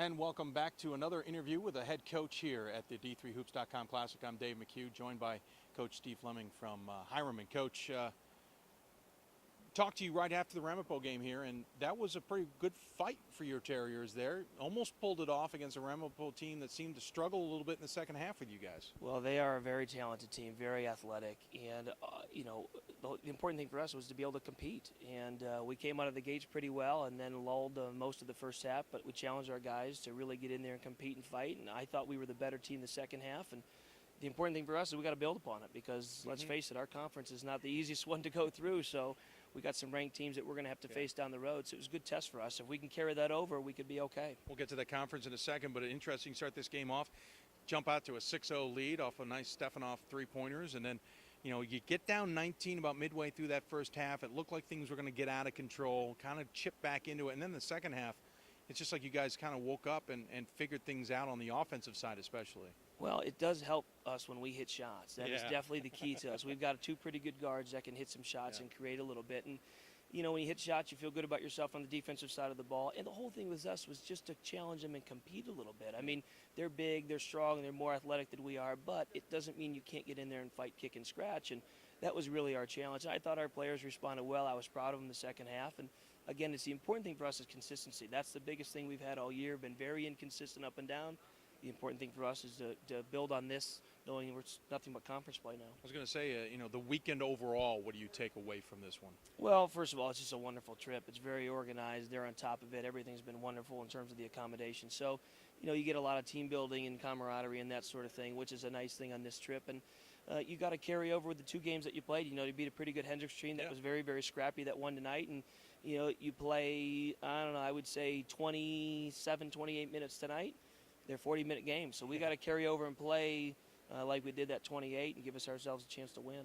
And welcome back to another interview with a head coach here at the D3Hoops.com Classic. I'm Dave McHugh, joined by Coach Steve Fleming from Hiram. And Coach, talked to you right after the Ramapo game here, and that was a pretty good fight for your Terriers there. Almost pulled it off against a Ramapo team that seemed to struggle a little bit in the second half with you guys. Well, they are a very talented team, very athletic, and the important thing for us was to be able to compete. And we came out of the gates pretty well, and then lulled most of the first half. But we challenged our guys to really get in there and compete and fight. And I thought we were the better team the second half. And the important thing for us is we got to build upon it because let's face it, our conference is not the easiest one to go through. So we got some ranked teams that we're going to have to face down the road. So it was a good test for us. If we can carry that over, we could be okay. We'll get to that conference in a second, but an interesting start this game off. Jump out to a 6-0 lead off a nice Stefanoff three-pointers, and then you get down 19 about midway through that first half. It looked like things were going to get out of control, kind of chip back into it. And then the second half, it's just like you guys kind of woke up and figured things out on the offensive side especially. Well, it does help us when we hit shots. That is definitely the key to us. We've got two pretty good guards that can hit some shots and create a little bit. And, when you hit shots, you feel good about yourself on the defensive side of the ball. And the whole thing with us was just to challenge them and compete a little bit. I mean, they're big, they're strong, they're more athletic than we are, but it doesn't mean you can't get in there and fight, kick, and scratch. And that was really our challenge. I thought our players responded well. I was proud of them the second half. And, again, it's the important thing for us is consistency. That's the biggest thing we've had all year, been very inconsistent up and down. The important thing for us is to build on this, knowing we're nothing but conference play now. I was going to say, the weekend overall, what do you take away from this one? Well, first of all, it's just a wonderful trip. It's very organized. They're on top of it. Everything's been wonderful in terms of the accommodation. So, you get a lot of team building and camaraderie and that sort of thing, which is a nice thing on this trip. And you got to carry over with the two games that you played. You beat a pretty good Hendricks team that was very, very scrappy that won tonight. And, you play, I would say 27, 28 minutes tonight. They're 40-minute games, so we got to carry over and play like we did that 28 and give ourselves a chance to win.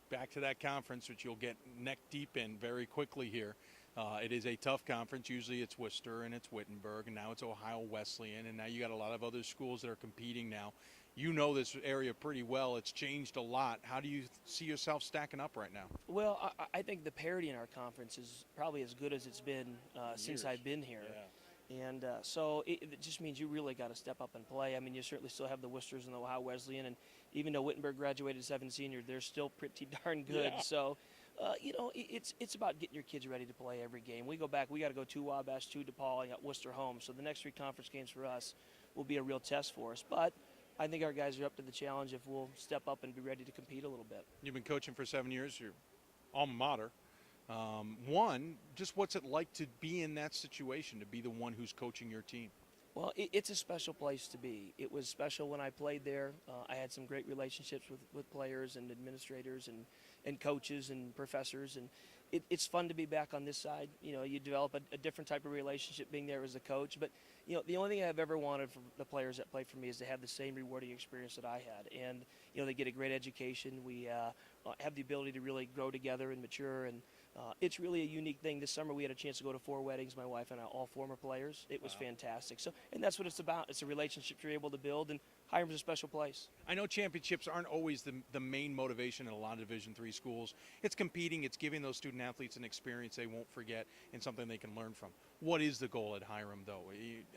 Back to that conference, which you'll get neck deep in very quickly here. It is a tough conference. Usually it's Worcester and it's Wittenberg, and now it's Ohio Wesleyan, and now you got a lot of other schools that are competing now. You know this area pretty well. It's changed a lot. How do you see yourself stacking up right now? Well, I think the parity in our conference is probably as good as it's been since I've been here. Yeah. And so it just means you really got to step up and play. I mean, you certainly still have the Worcesters and the Ohio Wesleyan, and even though Wittenberg graduated 7 senior, they're still pretty darn good. Yeah. So, it's about getting your kids ready to play every game. We go back, we got to go to Wabash, to DePaul, and got Worcester home. So the next 3 conference games for us will be a real test for us. But I think our guys are up to the challenge if we'll step up and be ready to compete a little bit. You've been coaching for 7 years, your alma mater. One, just what's it like to be in that situation, to be the one who's coaching your team? Well, it's a special place to be. It was special when I played there. I had some great relationships with players and administrators and coaches and professors, and it's fun to be back on this side. You develop a different type of relationship being there as a coach. But, the only thing I've ever wanted from the players that play for me is to have the same rewarding experience that I had. And, they get a great education. We have the ability to really grow together and mature, and it's really a unique thing. This summer we had a chance to go to 4 weddings, my wife and I, all former players. It was fantastic. So, and that's what it's about. It's a relationship you're able to build, and Hiram's a special place. I know championships aren't always the main motivation in a lot of Division III schools. It's competing. It's giving those student athletes an experience they won't forget and something they can learn from. What is the goal at Hiram, though?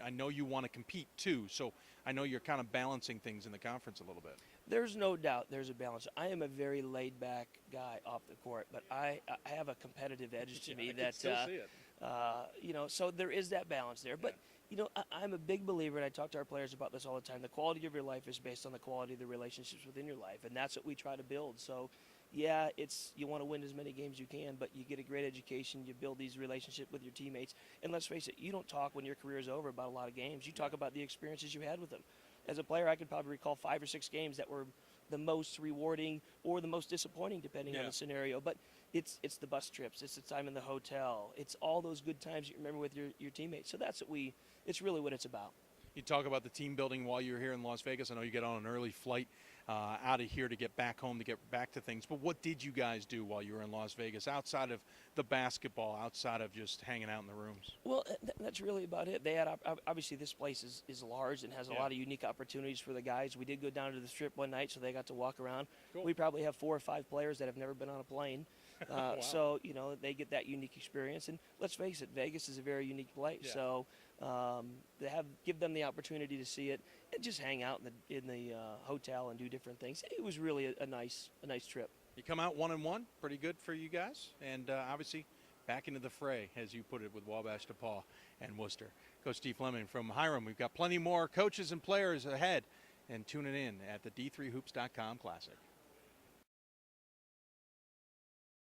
I know you want to compete, too, so I know you're kind of balancing things in the conference a little bit. There's no doubt there's a balance. I am a very laid-back guy off the court, but I have a competitive edge to me that, still see it. So there is that balance there. But, I'm a big believer, and I talk to our players about this all the time. The quality of your life is based on the quality of the relationships within your life, and that's what we try to build. So, yeah, you want to win as many games as you can, but you get a great education. You build these relationships with your teammates. And let's face it, you don't talk when your career is over about a lot of games. You talk about the experiences you had with them. As a player, I could probably recall 5 or 6 games that were the most rewarding or the most disappointing, depending on the scenario. But it's the bus trips, it's the time in the hotel, it's all those good times you remember with your teammates. So it's really what it's about. You talk about the team building while you're here in Las Vegas. I know you get on an early flight out of here to get back home, to get back to things. But what did you guys do while you were in Las Vegas, outside of the basketball, outside of just hanging out in the rooms? Well, that's really about it. They had obviously this place is large and has a lot of unique opportunities for the guys. We did go down to the Strip one night, so they got to walk around. Cool. We probably have 4 or 5 players that have never been on a plane. Wow. So, they get that unique experience. And let's face it, Vegas is a very unique place. Yeah. So give them the opportunity to see it and just hang out in the hotel and do different things. It was really a nice trip. You come out 1-1, pretty good for you guys, and obviously back into the fray, as you put it, with Wabash, DePaul, and Worcester. Coach Steve Fleming from Hiram. We've got plenty more coaches and players ahead, and tune it in at the D3Hoops.com Classic.